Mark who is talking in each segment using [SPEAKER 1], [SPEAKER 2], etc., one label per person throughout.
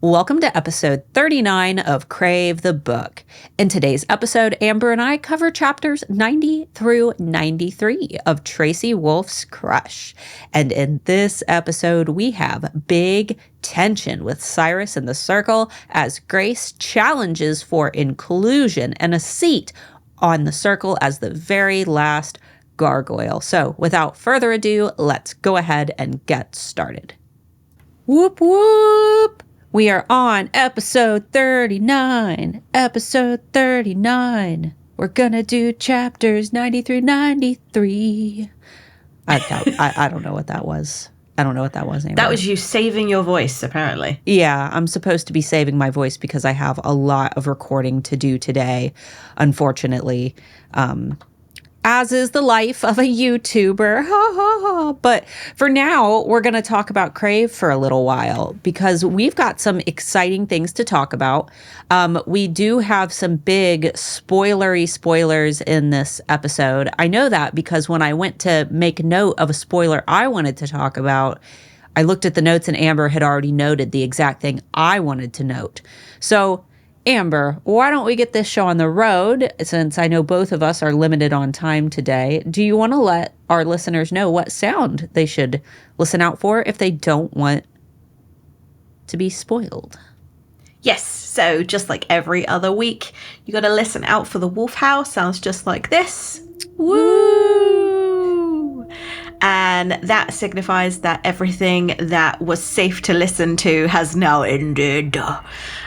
[SPEAKER 1] Welcome to episode 39 of Crave the Book. In today's episode, Amber and I cover chapters 90 through 93 of Tracy Wolff's Crush. And in this episode, we have big tension with Cyrus in the circle as Grace challenges for inclusion and a seat on the circle as the very last gargoyle. So without further ado, let's go ahead and get started. Whoop whoop! We are on episode 39. Episode 39. We're gonna do chapters 90 through 93. I don't know what that was. I don't know what that was anymore.
[SPEAKER 2] That was you saving your voice, apparently.
[SPEAKER 1] Yeah, I'm supposed to be saving my voice because I have a lot of recording to do today, unfortunately. As is the life of a YouTuber. Ha, ha, ha. But for now, we're going to talk about Crave for a little while because we've got some exciting things to talk about. We do have some big spoilers in this episode. I know that because when I went to make note of a spoiler I wanted to talk about, I looked at the notes and Amber had already noted the exact thing I wanted to note. So Amber, why don't we get this show on the road, since I know both of us are limited on time today? Do you want to let our listeners know what sound they should listen out for if they don't want to be spoiled?
[SPEAKER 2] Yes, so just like every other week, you got to listen out for the wolf howl. Sounds just like this. Woo! And that signifies that everything that was safe to listen to has now ended.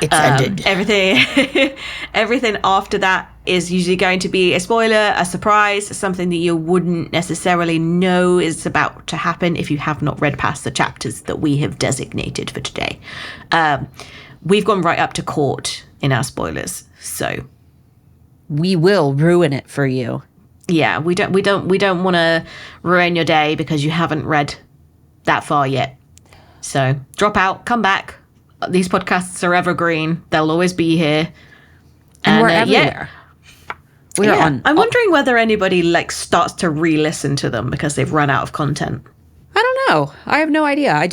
[SPEAKER 1] It's ended.
[SPEAKER 2] Everything after that is usually going to be a spoiler, a surprise, something that you wouldn't necessarily know is about to happen if you have not read past the chapters that we have designated for today. We've gone right up to court in our spoilers, so
[SPEAKER 1] we will ruin it for you.
[SPEAKER 2] Yeah, we don't want to ruin your day because you haven't read that far yet. So drop out, come back. These podcasts are evergreen. They'll always be here.
[SPEAKER 1] And we're everywhere.
[SPEAKER 2] Yeah. I'm wondering whether anybody starts to re-listen to them because they've run out of content.
[SPEAKER 1] I don't know. I have no idea. I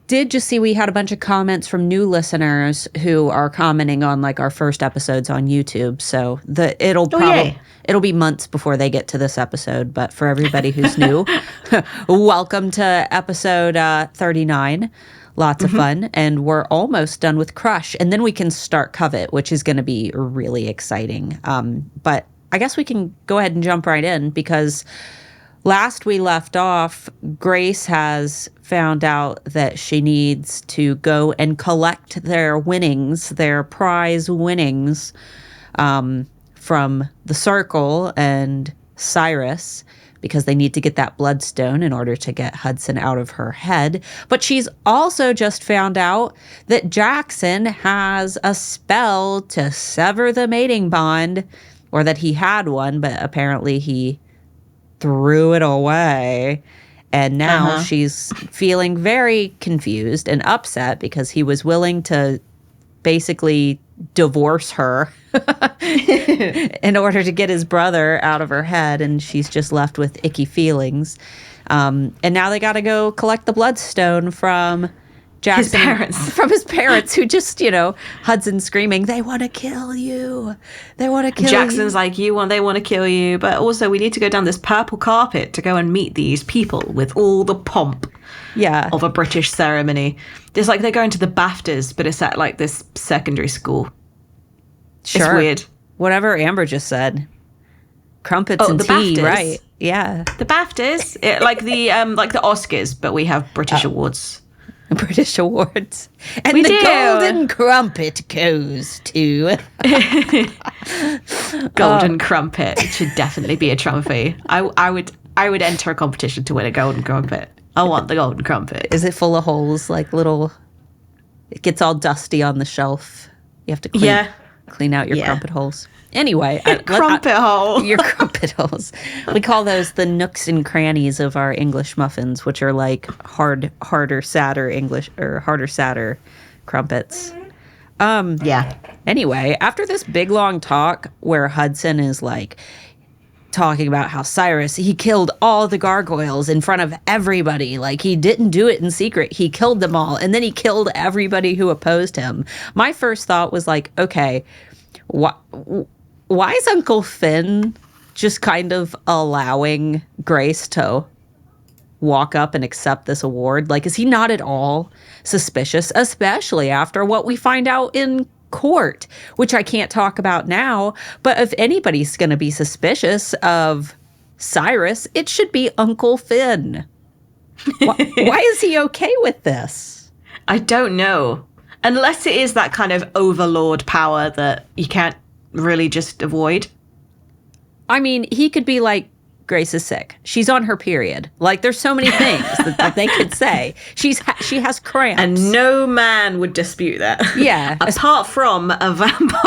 [SPEAKER 1] did just see we had a bunch of comments from new listeners who are commenting on our first episodes on YouTube. So it'll be months before they get to this episode. But for everybody who's new, welcome to episode 39. Lots of fun. And we're almost done with Crush. And then we can start Covet, which is going to be really exciting. But I guess we can go ahead and jump right in because last we left off, Grace has found out that she needs to go and collect their winnings, their prize winnings, from the Circle and Cyrus, because they need to get that bloodstone in order to get Hudson out of her head. But she's also just found out that Jackson has a spell to sever the mating bond, or that he had one, but apparently he threw it away. And now she's feeling very confused and upset because he was willing to basically divorce her in order to get his brother out of her head. And she's just left with icky feelings. And now they got to go collect the bloodstone from Jackson, from his parents, who just, Hudson screaming, "They want to kill you. They want to kill you."
[SPEAKER 2] Jackson's like, they want to kill you. But also we need to go down this purple carpet to go and meet these people with all the pomp of a British ceremony. It's like they're going to the BAFTAs, but it's at this secondary school.
[SPEAKER 1] Sure.
[SPEAKER 2] It's weird.
[SPEAKER 1] Whatever Amber just said. Crumpets and
[SPEAKER 2] the
[SPEAKER 1] tea,
[SPEAKER 2] BAFTAs.
[SPEAKER 1] right? Yeah.
[SPEAKER 2] The BAFTAs, like the Oscars, but we have British awards.
[SPEAKER 1] British awards. And the golden crumpet goes to
[SPEAKER 2] golden crumpet. It should definitely be a trophy. I would enter a competition to win a golden crumpet. I want the golden crumpet.
[SPEAKER 1] Is it full of holes, little? It gets all dusty on the shelf. You have to clean out your crumpet holes. Anyway,
[SPEAKER 2] your crumpet
[SPEAKER 1] holes. We call those the nooks and crannies of our English muffins, which are harder, sadder English or harder, sadder crumpets. Anyway, after this big long talk where Hudson is talking about how Cyrus, he killed all the gargoyles in front of everybody. Like, he didn't do it in secret. He killed them all. And then he killed everybody who opposed him. My first thought was like, okay, why is Uncle Finn just kind of allowing Grace to walk up and accept this award? Like, is he not at all suspicious, especially after what we find out in court, which I can't talk about now, but if anybody's going to be suspicious of Cyrus, it should be Uncle Finn. Why is he okay with this?
[SPEAKER 2] I don't know. Unless it is that kind of overlord power that you can't really just avoid.
[SPEAKER 1] I mean, he could be like, Grace is sick. She's on her period. Like, there's so many things that they could say. She has cramps.
[SPEAKER 2] And no man would dispute that.
[SPEAKER 1] Yeah.
[SPEAKER 2] Apart from a vampire.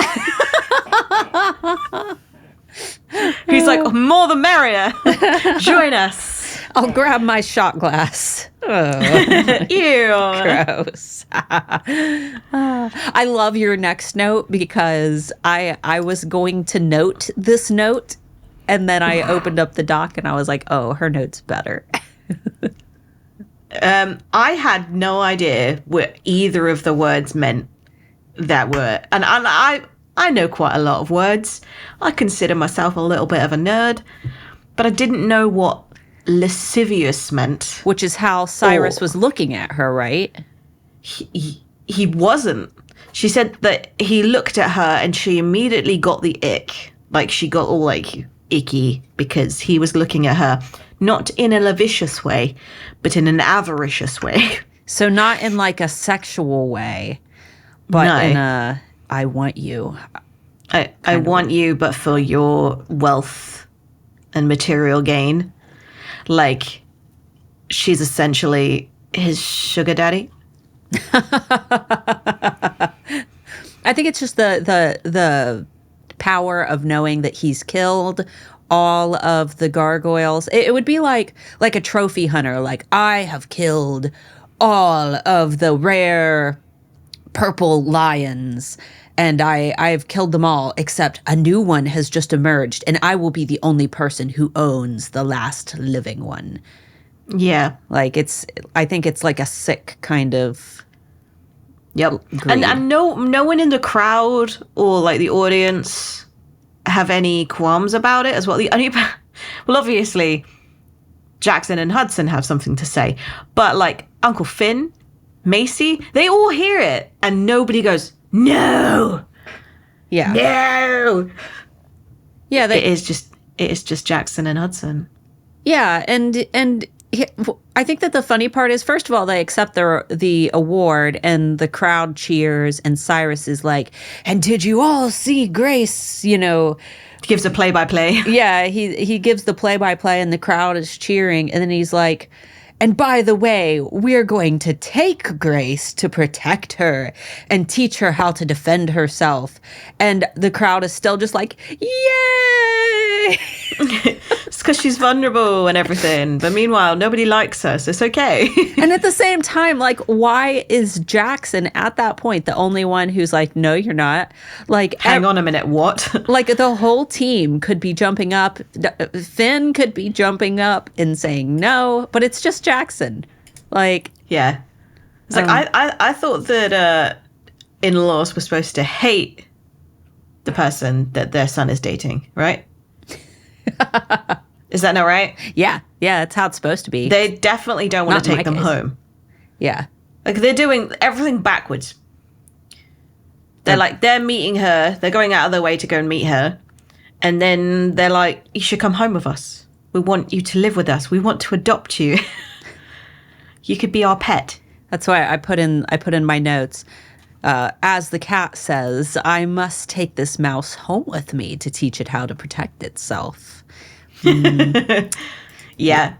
[SPEAKER 2] He's like, more the merrier. Join us.
[SPEAKER 1] I'll grab my shot glass. Oh.
[SPEAKER 2] Ew.
[SPEAKER 1] Gross. I love your next note because I was going to note this note. And then I opened up the doc and I was like, oh, her note's better.
[SPEAKER 2] I had no idea what either of the words meant that were. And I know quite a lot of words. I consider myself a little bit of a nerd. But I didn't know what lascivious meant.
[SPEAKER 1] Which is how Cyrus was looking at her, right?
[SPEAKER 2] He wasn't. She said that he looked at her and she immediately got the ick. Like, she got all like icky because he was looking at her not in a lascivious way but in an avaricious way.
[SPEAKER 1] So not in like a sexual way, but in a I want you.
[SPEAKER 2] I want you, but for your wealth and material gain. Like, she's essentially his sugar daddy.
[SPEAKER 1] I think it's just the power of knowing that he's killed all of the gargoyles. It would be like a trophy hunter. Like, I have killed all of the rare purple lions and I've killed them all except a new one has just emerged and I will be the only person who owns the last living one.
[SPEAKER 2] Yeah.
[SPEAKER 1] Like, I think it's like a sick kind of.
[SPEAKER 2] Yep.
[SPEAKER 1] Greed.
[SPEAKER 2] And no one in the crowd or like the audience have any qualms about it as well. Well, obviously Jackson and Hudson have something to say, but like Uncle Finn, Macy, they all hear it and nobody goes, no.
[SPEAKER 1] Yeah.
[SPEAKER 2] No. Yeah, it is just Jackson and Hudson.
[SPEAKER 1] Yeah, and I think that the funny part is, first of all, they accept the award and the crowd cheers and Cyrus is like, and did you all see Grace,
[SPEAKER 2] Gives a play-by-play.
[SPEAKER 1] Yeah, he gives the play-by-play and the crowd is cheering and then he's like, and by the way, we're going to take Grace to protect her and teach her how to defend herself. And the crowd is still just like, yay!
[SPEAKER 2] It's because she's vulnerable and everything. But meanwhile, nobody likes her, so it's okay.
[SPEAKER 1] And at the same time, like, why is Jackson at that point the only one who's like, no, you're not? Like,
[SPEAKER 2] hang on a minute, what?
[SPEAKER 1] Like, the whole team could be jumping up. Finn could be jumping up and saying no, but it's just Jackson. Like,
[SPEAKER 2] yeah. It's like, I thought that in-laws were supposed to hate the person that their son is dating, right? Is that not right?
[SPEAKER 1] Yeah, that's how it's supposed to be.
[SPEAKER 2] They definitely don't want to take them home.
[SPEAKER 1] Yeah.
[SPEAKER 2] Like, they're doing everything backwards. They're meeting her. They're going out of their way to go and meet her. And then they're like, you should come home with us. We want you to live with us. We want to adopt you. You could be our pet.
[SPEAKER 1] That's why I put in my notes. As the cat says, I must take this mouse home with me to teach it how to protect itself.
[SPEAKER 2] Yeah.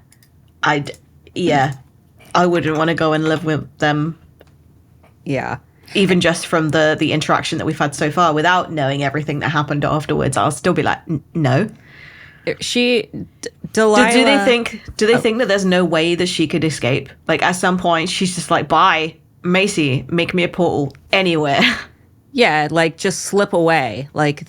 [SPEAKER 2] I wouldn't want to go and live with them.
[SPEAKER 1] Yeah.
[SPEAKER 2] Even just from the interaction that we've had so far, without knowing everything that happened afterwards, I'll still be like, no.
[SPEAKER 1] Delilah.
[SPEAKER 2] Do they think that there's no way that she could escape? Like, at some point, she's just like, bye, Macy, make me a portal anywhere.
[SPEAKER 1] Yeah, like, just slip away. Like,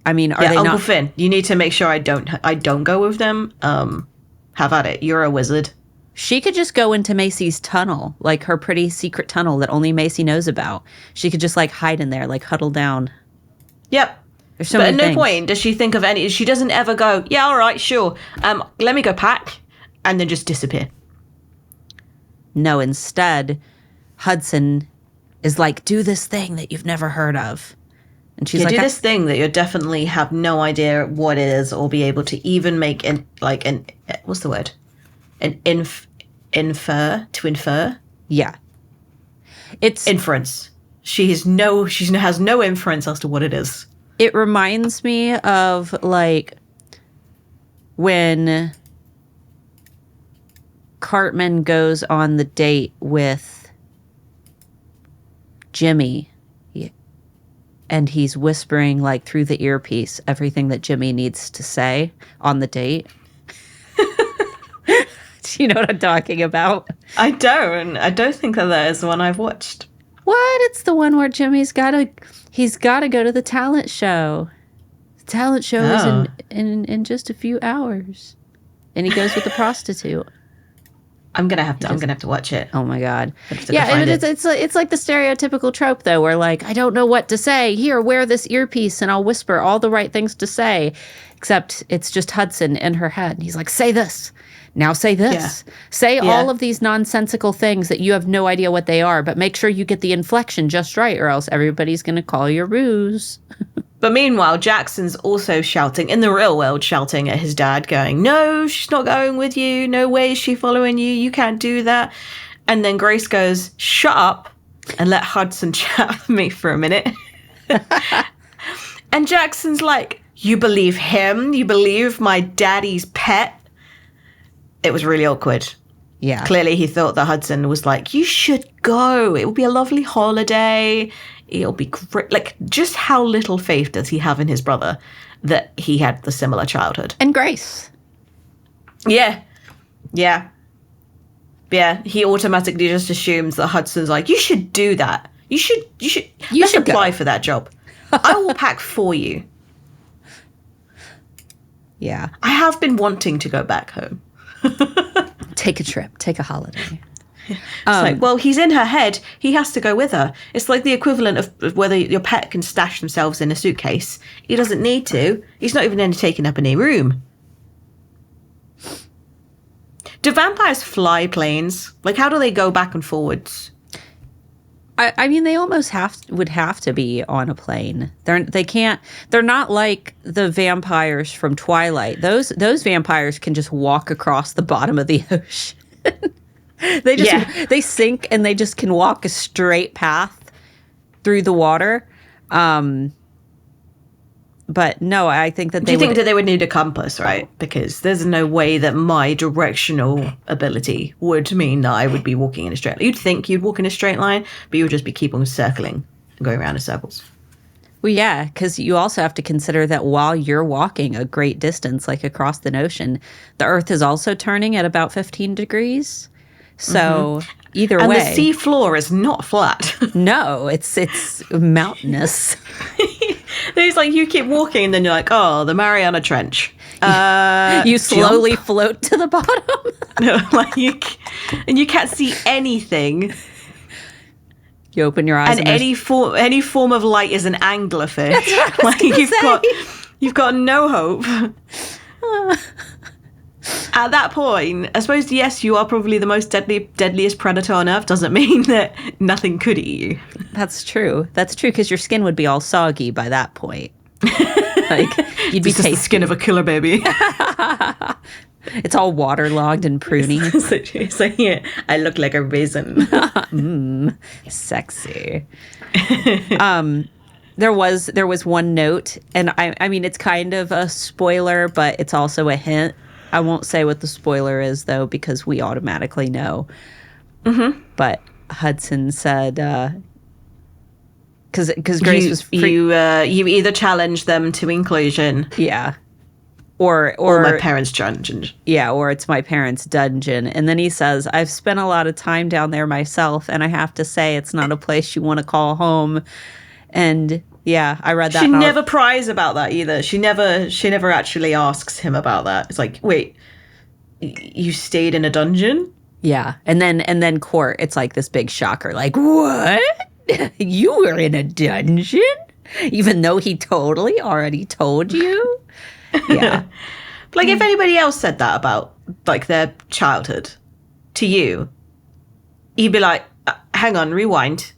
[SPEAKER 1] I mean, are they
[SPEAKER 2] Uncle
[SPEAKER 1] not?
[SPEAKER 2] Finn, you need to make sure I don't go with them. Have at it. You're a wizard.
[SPEAKER 1] She could just go into Macy's tunnel, like her pretty secret tunnel that only Macy knows about. She could just like hide in there, like huddle down.
[SPEAKER 2] Yep.
[SPEAKER 1] There's so
[SPEAKER 2] but
[SPEAKER 1] many
[SPEAKER 2] at no
[SPEAKER 1] things.
[SPEAKER 2] point does she think of any. She doesn't ever go, yeah, all right, sure. Let me go pack, and then just disappear.
[SPEAKER 1] No, instead, Hudson is like, do this thing that you've never heard of. And she's like,
[SPEAKER 2] do this thing that you definitely have no idea what it is, or be able to even make what's the word? Infer.
[SPEAKER 1] yeah. It's
[SPEAKER 2] Inference. She has no inference as to what it is.
[SPEAKER 1] It reminds me of like when Cartman goes on the date with Jimmy and he's whispering like through the earpiece everything that Jimmy needs to say on the date. Do you know what I'm talking about?
[SPEAKER 2] I don't think that is the one I've watched.
[SPEAKER 1] What? It's the one where Jimmy's got to go to the talent show. The talent show is in just a few hours. And he goes with the prostitute.
[SPEAKER 2] I'm gonna have to watch it.
[SPEAKER 1] Oh my god! Yeah, and it's like the stereotypical trope though, where like I don't know what to say. Here, wear this earpiece, and I'll whisper all the right things to say. Except it's just Hudson in her head. And he's like, "Say this, now say this, say all of these nonsensical things that you have no idea what they are, but make sure you get the inflection just right, or else everybody's gonna call you ruse."
[SPEAKER 2] But meanwhile, Jackson's also shouting, in the real world, shouting at his dad, going, no, she's not going with you. No way is she following you. You can't do that. And then Grace goes, shut up and let Hudson chat with me for a minute. And Jackson's like, you believe him? You believe my daddy's pet? It was really awkward.
[SPEAKER 1] Yeah.
[SPEAKER 2] Clearly he thought that Hudson was like, you should go. It will be a lovely holiday. It'll be great. Like, just how little faith does he have in his brother that he had the similar childhood?
[SPEAKER 1] And Grace.
[SPEAKER 2] Yeah. Yeah. Yeah. He automatically just assumes that Hudson's like, you should do that. You should apply for that job. I will pack for you.
[SPEAKER 1] Yeah.
[SPEAKER 2] I have been wanting to go back home.
[SPEAKER 1] Take a trip. Take a holiday.
[SPEAKER 2] It's like, well, he's in her head. He has to go with her. It's like the equivalent of whether your pet can stash themselves in a suitcase. He doesn't need to. He's not even taking up any room. Do vampires fly planes? Like, how do they go back and forwards?
[SPEAKER 1] I mean, they almost would have to be on a plane. They can't. They're not like the vampires from Twilight. Those vampires can just walk across the bottom of the ocean. They sink and they just can walk a straight path through the water. But no, I think that
[SPEAKER 2] think that they would need a compass, right? Because there's no way that my directional ability would mean that I would be walking in a straight line. You'd think you'd walk in a straight line, but you would just be keep on circling and going around in circles.
[SPEAKER 1] Well, yeah, because you also have to consider that while you're walking a great distance, like across the ocean, the Earth is also turning at about 15 degrees. So either way,
[SPEAKER 2] and the sea floor is not flat.
[SPEAKER 1] No, it's mountainous.
[SPEAKER 2] It's like you keep walking, and then you're like, oh, the Mariana Trench.
[SPEAKER 1] You slowly float to the bottom.
[SPEAKER 2] And you can't see anything.
[SPEAKER 1] You open your eyes,
[SPEAKER 2] and any form of light is an anglerfish. Like you've got no hope. At that point, I suppose, yes, you are probably the most deadliest predator on Earth. Doesn't mean that nothing could eat you.
[SPEAKER 1] That's true. That's true, because your skin would be all soggy by that point. Like, you'd be tasting
[SPEAKER 2] the skin of a killer baby.
[SPEAKER 1] It's all waterlogged and pruny.
[SPEAKER 2] So yeah, I look like a raisin.
[SPEAKER 1] Sexy. There was one note, and I mean, it's kind of a spoiler, but it's also a hint. I won't say what the spoiler is, though, because we automatically know. Mm-hmm. But Hudson said, because Grace was
[SPEAKER 2] you either challenge them to inclusion,
[SPEAKER 1] or
[SPEAKER 2] my parents' dungeon,
[SPEAKER 1] or it's my parents' dungeon. And then he says, I've spent a lot of time down there myself, and I have to say it's not a place you want to call home. And Yeah, I read that.
[SPEAKER 2] She never pries about that either. She never actually asks him about that. It's like, wait, you stayed in a dungeon?
[SPEAKER 1] Yeah, and then Court, it's like this big shocker. Like, what? You were in a dungeon? Even though he totally already told you? Yeah.
[SPEAKER 2] Like, if anybody else said that about, like, their childhood to you, you'd be like, hang on, rewind.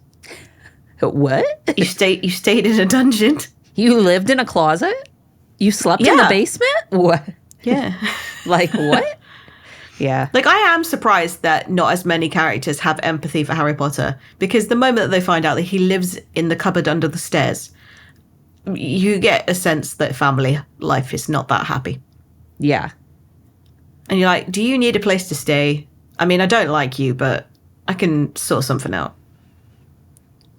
[SPEAKER 1] What?
[SPEAKER 2] You stayed in a dungeon?
[SPEAKER 1] You lived in a closet? You slept in the basement? What?
[SPEAKER 2] Yeah.
[SPEAKER 1] Like, what? Yeah.
[SPEAKER 2] Like, I am surprised that not as many characters have empathy for Harry Potter, because the moment that they find out that he lives in the cupboard under the stairs, you get a sense that family life is not that happy.
[SPEAKER 1] Yeah.
[SPEAKER 2] And you're like, do you need a place to stay? I mean, I don't like you, but I can sort something out.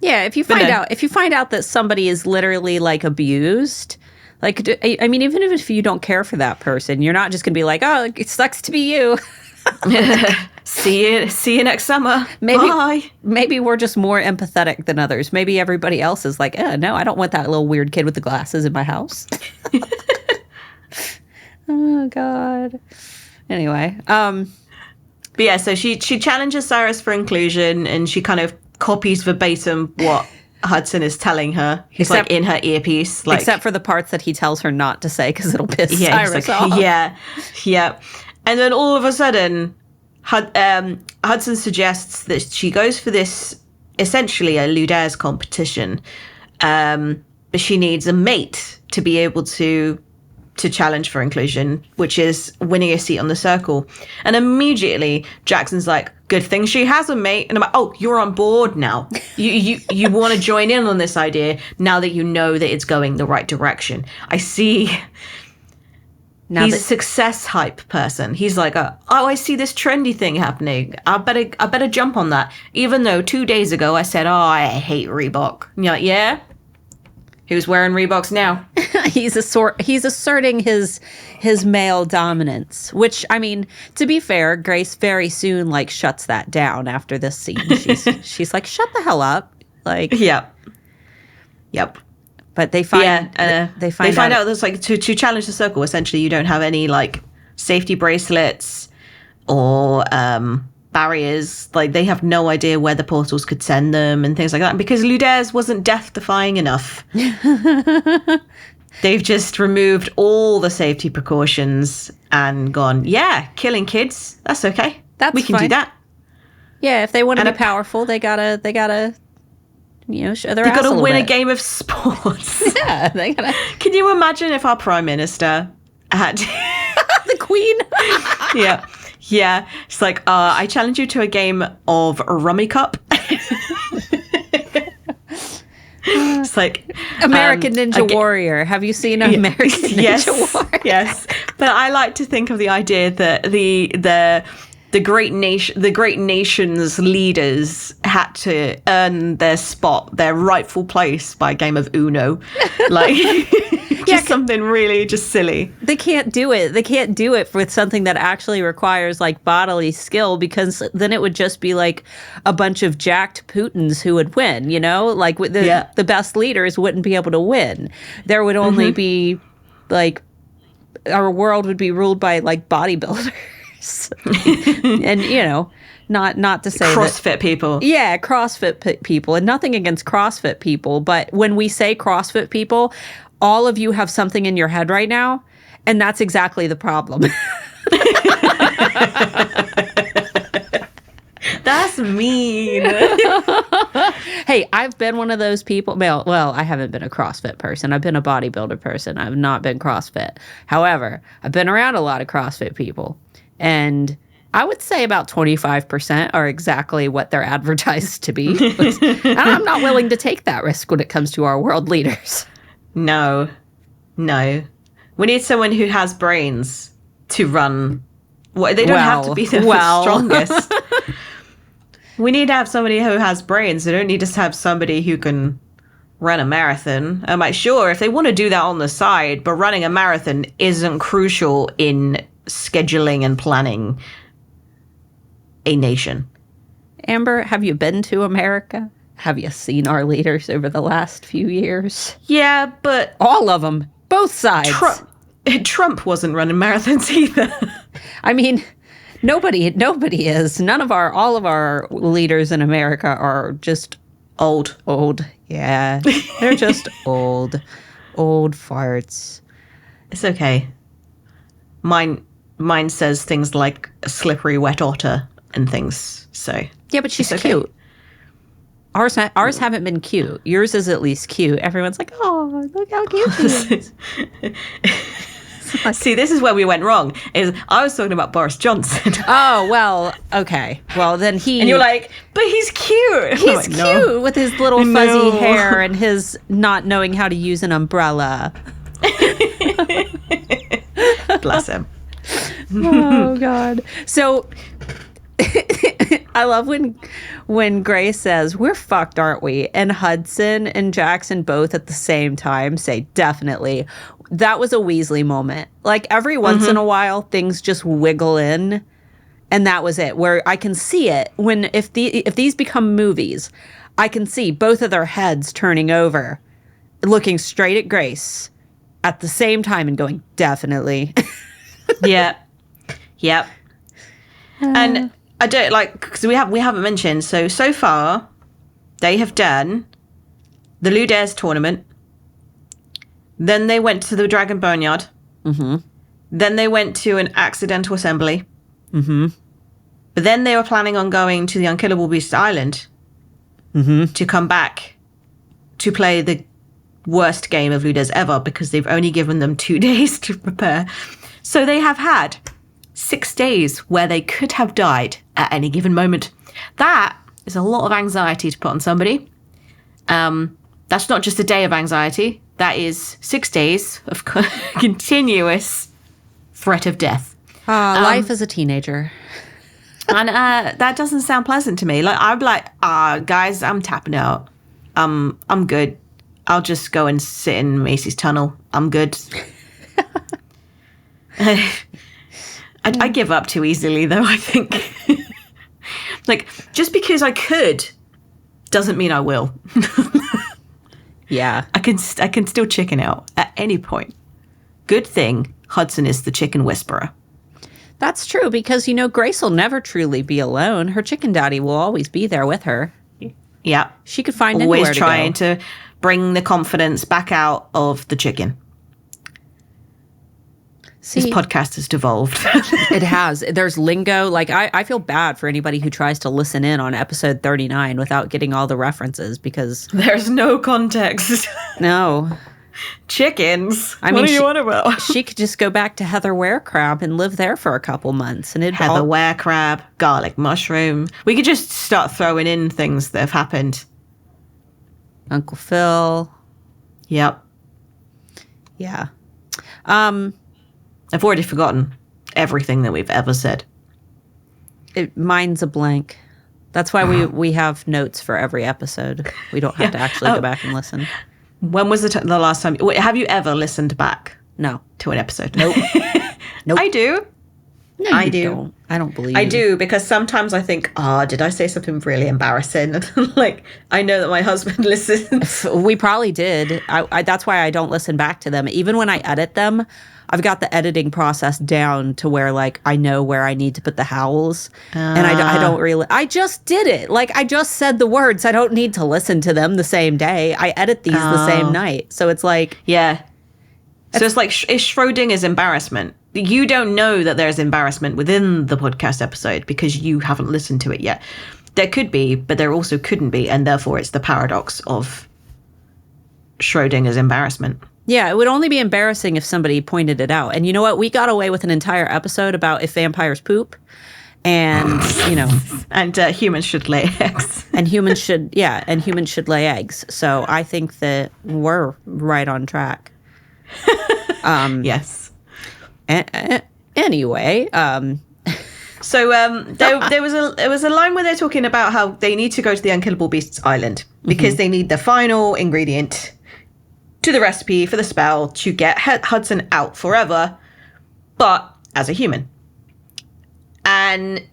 [SPEAKER 1] Yeah, if you find out that somebody is literally like abused, like, I mean, even if you don't care for that person, you're not just going to be like, oh, it sucks to be you.
[SPEAKER 2] See you next summer. Bye.
[SPEAKER 1] Maybe we're just more empathetic than others. Maybe everybody else is like, no, I don't want that little weird kid with the glasses in my house. Oh, God. Anyway.
[SPEAKER 2] But yeah, so she challenges Cyrus for inclusion, and she kind of copies verbatim what Hudson is telling her. He's like in her earpiece. Like,
[SPEAKER 1] except for the parts that he tells her not to say because it'll piss Cyrus off.
[SPEAKER 2] Yeah. And then all of a sudden, Hudson suggests that she goes for this, essentially a Luders competition, but she needs a mate to be able to challenge for inclusion, which is winning a seat on the circle. And immediately Jackson's like, good thing she has a mate. And I'm like, oh, you're on board now. You want to join in on this idea now that you know that it's going the right direction. I see. Now he's a success hype person. He's like, oh, I see this trendy thing happening. I better jump on that. Even though 2 days ago I said, oh, I hate Reebok. And you're like, yeah? Who's wearing Reeboks now?
[SPEAKER 1] He's asserting his male dominance, which, I mean, to be fair, Grace very soon like shuts that down after this scene. She's like, shut the hell up. Like,
[SPEAKER 2] yep.
[SPEAKER 1] But they find they find out
[SPEAKER 2] there's like to challenge the circle, essentially you don't have any like safety bracelets or barriers. Like, they have no idea where the portals could send them and things like that, because Luders wasn't death-defying enough. They've just removed all the safety precautions and gone, yeah, killing kids, that's okay. We can do that.
[SPEAKER 1] Yeah, if they want to be powerful, they gotta show their ass. They gotta
[SPEAKER 2] win a game of sports.
[SPEAKER 1] Yeah, they gotta.
[SPEAKER 2] Can you imagine if our prime minister had
[SPEAKER 1] the Queen?
[SPEAKER 2] Yeah. It's like, I challenge you to a game of Rummy Cup. It's like
[SPEAKER 1] American Ninja Warrior. Have you seen American Ninja Warrior?
[SPEAKER 2] Yes. But I like to think of the idea that the great nation's leaders had to earn their rightful place by a game of Uno. Like, just something really just silly.
[SPEAKER 1] They can't do it. They can't do it with something that actually requires like bodily skill, because then it would just be like a bunch of jacked Putins who would win, like the best leaders wouldn't be able to win. There would only be like, our world would be ruled by like bodybuilders. And not to say
[SPEAKER 2] CrossFit people.
[SPEAKER 1] Yeah, CrossFit people, and nothing against CrossFit people, but when we say CrossFit people, all of you have something in your head right now, and that's exactly the problem.
[SPEAKER 2] That's mean.
[SPEAKER 1] Hey, I've been one of those people. Well, I haven't been a CrossFit person. I've been a bodybuilder person. I've not been CrossFit. However, I've been around a lot of CrossFit people. And I would say about 25% are exactly what they're advertised to be. And I'm not willing to take that risk when it comes to our world leaders.
[SPEAKER 2] No. We need someone who has brains to run. They don't have to be the strongest. We need to have somebody who has brains. They don't need to have somebody who can run a marathon. I'm like, sure, if they want to do that on the side, but running a marathon isn't crucial in scheduling and planning a nation.
[SPEAKER 1] Amber, have you been to America? Have you seen our leaders over the last few years?
[SPEAKER 2] Yeah, but
[SPEAKER 1] all of them, both sides.
[SPEAKER 2] Trump wasn't running marathons either.
[SPEAKER 1] I mean, nobody is. All of our leaders in America are just old. Yeah, they're just old farts.
[SPEAKER 2] It's okay. Mine says things like a slippery wet otter and things. So
[SPEAKER 1] yeah, but she's cute. Ours haven't been cute. Yours is at least cute. Everyone's like, oh, look how cute she is.
[SPEAKER 2] See, this is where we went wrong. I was talking about Boris Johnson.
[SPEAKER 1] Oh, well, okay. Well, then
[SPEAKER 2] and you're like, but he's cute.
[SPEAKER 1] He's cute with his little fuzzy hair and his not knowing how to use an umbrella.
[SPEAKER 2] Bless him.
[SPEAKER 1] Oh, God. So I love when Grace says, we're fucked, aren't we? And Hudson and Jackson both at the same time say, definitely. That was a Weasley moment. Like every once in a while, things just wiggle in. And that was it, where I can see it when if these become movies, I can see both of their heads turning over, looking straight at Grace at the same time and going, definitely.
[SPEAKER 2] Yeah. Yep. And I don't because we haven't mentioned, so far they have done the Ludairs tournament. Then they went to the Dragon Boneyard. Mm-hmm. Then they went to an accidental assembly. Mm-hmm. But then they were planning on going to the Unkillable Beast Island to come back to play the worst game of Ludairs ever because they've only given them 2 days to prepare. So they have had 6 days where they could have died at any given moment. That is a lot of anxiety to put on somebody. That's not just a day of anxiety. That is 6 days of continuous threat of death.
[SPEAKER 1] Life as a teenager.
[SPEAKER 2] And that doesn't sound pleasant to me. Like I'm like, guys, I'm tapping out. I'm good. I'll just go and sit in Macy's tunnel. I'm good. I give up too easily, though, I think. Like, just because I could doesn't mean I will.
[SPEAKER 1] Yeah.
[SPEAKER 2] I can still chicken out at any point. Good thing Hudson is the chicken whisperer.
[SPEAKER 1] That's true, because, Grace will never truly be alone. Her chicken daddy will always be there with her.
[SPEAKER 2] Yeah.
[SPEAKER 1] She could find
[SPEAKER 2] always
[SPEAKER 1] anywhere to
[SPEAKER 2] trying
[SPEAKER 1] go.
[SPEAKER 2] to bring the confidence back out of the chicken. See, this podcast has devolved.
[SPEAKER 1] It has. There's lingo. Like, I feel bad for anybody who tries to listen in on episode 39 without getting all the references because...
[SPEAKER 2] There's no context.
[SPEAKER 1] No.
[SPEAKER 2] Chickens.
[SPEAKER 1] I mean,
[SPEAKER 2] what do you want about?
[SPEAKER 1] She could just go back to Heather Werecrab and live there for a couple months. And
[SPEAKER 2] Heather Werecrab, garlic mushroom. We could just start throwing in things that have happened.
[SPEAKER 1] Uncle Phil.
[SPEAKER 2] Yep.
[SPEAKER 1] Yeah.
[SPEAKER 2] I've already forgotten everything that we've ever said.
[SPEAKER 1] Mine's a blank. That's why we have notes for every episode. We don't have to actually go back and listen.
[SPEAKER 2] When was the last time? Have you ever listened back?
[SPEAKER 1] No.
[SPEAKER 2] To an episode?
[SPEAKER 1] Nope. Nope.
[SPEAKER 2] I do.
[SPEAKER 1] No, I do. Don't. I don't believe
[SPEAKER 2] I do, because sometimes I think, did I say something really embarrassing? Like, I know that my husband listens.
[SPEAKER 1] We probably did. That's why I don't listen back to them. Even when I edit them, I've got the editing process down to where, like, I know where I need to put the howls. And I don't really... I just did it. Like, I just said the words. I don't need to listen to them the same day. I edit these the same night. So it's like...
[SPEAKER 2] Yeah. So it's like it's Schrodinger's embarrassment. You don't know that there's embarrassment within the podcast episode because you haven't listened to it yet. There could be, but there also couldn't be. And therefore, it's the paradox of Schrodinger's embarrassment.
[SPEAKER 1] Yeah, it would only be embarrassing if somebody pointed it out. And you know what? We got away with an entire episode about if vampires poop. And,
[SPEAKER 2] and humans should lay eggs.
[SPEAKER 1] and humans should lay eggs. So I think that we're right on track.
[SPEAKER 2] Yes.
[SPEAKER 1] Anyway,
[SPEAKER 2] so there was a line where they're talking about how they need to go to the Unkillable Beasts Island because they need the final ingredient to the recipe for the spell to get Hudson out forever, but as a human. And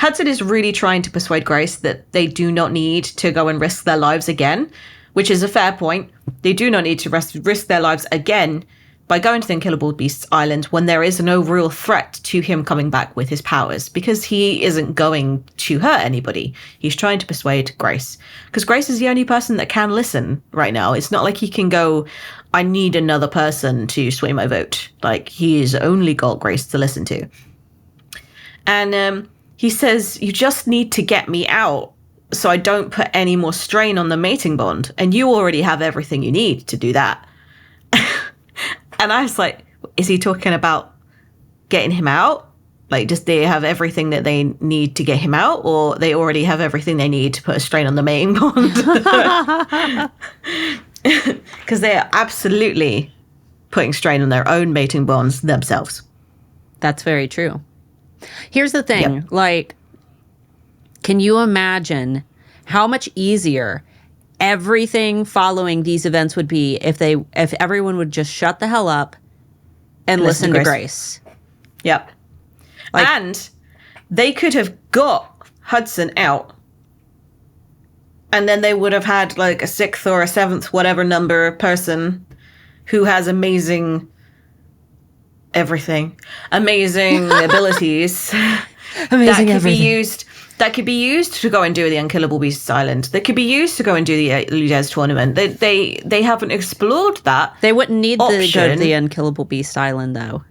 [SPEAKER 2] Hudson is really trying to persuade Grace that they do not need to go and risk their lives again, which is a fair point. They do not need to risk their lives again by going to the Unkillable Beasts Island when there is no real threat to him coming back with his powers, because he isn't going to hurt anybody. He's trying to persuade Grace, because Grace is the only person that can listen right now. It's not like he can go, I need another person to sway my vote. Like, he's only got Grace to listen to. And he says, you just need to get me out so I don't put any more strain on the mating bond. And you already have everything you need to do that. And I was like, is he talking about getting him out? Like, does they have everything that they need to get him out, or they already have everything they need to put a strain on the mating bond? Because they are absolutely putting strain on their own mating bonds themselves.
[SPEAKER 1] That's very true. Here's the thing. Like, can you imagine how much easier everything following these events would be if everyone would just shut the hell up and listen to Grace?
[SPEAKER 2] Yep. Like, and they could have got Hudson out, and then they would have had like a 6th or a 7th, whatever number person who has amazing abilities.
[SPEAKER 1] Amazing
[SPEAKER 2] that could
[SPEAKER 1] everything.
[SPEAKER 2] be used. That could be used to go and do the Unkillable Beasts Island. That could be used to go and do the Ludez tournament. They haven't explored that.
[SPEAKER 1] They wouldn't need to go to the
[SPEAKER 2] option.
[SPEAKER 1] Unkillable Beast Island, though.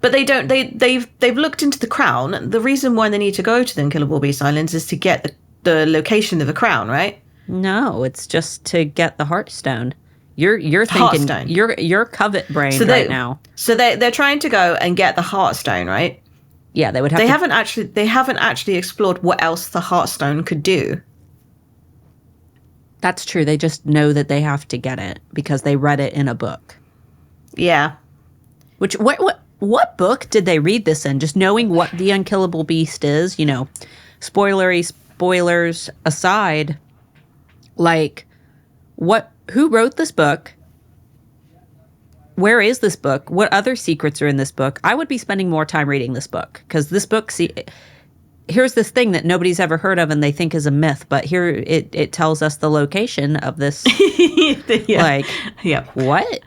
[SPEAKER 2] But they don't. They've looked into the crown. The reason why they need to go to the Unkillable Beast Islands is to get the location of the crown, right?
[SPEAKER 1] No, it's just to get the Heartstone. You're thinking
[SPEAKER 2] Heartstone.
[SPEAKER 1] you're covet brain right now.
[SPEAKER 2] So they're trying to go and get the Heartstone, right?
[SPEAKER 1] Yeah, they would have.
[SPEAKER 2] They haven't actually explored what else the Heartstone could do.
[SPEAKER 1] That's true. They just know that they have to get it because they read it in a book.
[SPEAKER 2] Yeah.
[SPEAKER 1] Which what book did they read this in? Just knowing what the Unkillable Beast is, you know, spoilers aside, like who wrote this book? Where is this book? What other secrets are in this book? I would be spending more time reading this book, because this book, here's this thing that nobody's ever heard of and they think is a myth, but here it tells us the location of this.
[SPEAKER 2] Yeah.
[SPEAKER 1] Like, what?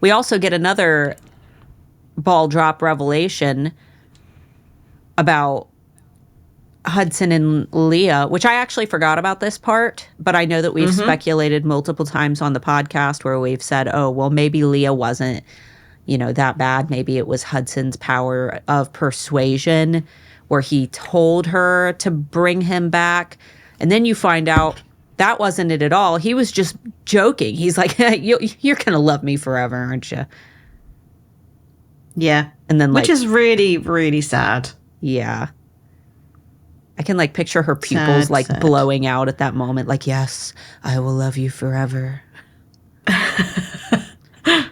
[SPEAKER 1] We also get another ball drop revelation about Hudson and Leah, which I actually forgot about this part, but I know that we've speculated multiple times on the podcast where we've said, oh, well, maybe Leah wasn't, that bad. Maybe it was Hudson's power of persuasion where he told her to bring him back. And then you find out that wasn't it at all. He was just joking. He's like, you're going to love me forever, aren't you?
[SPEAKER 2] Yeah.
[SPEAKER 1] And then
[SPEAKER 2] which is really, really sad.
[SPEAKER 1] Yeah. I can picture her pupils sad. Blowing out at that moment. Like, yes, I will love you forever.
[SPEAKER 2] But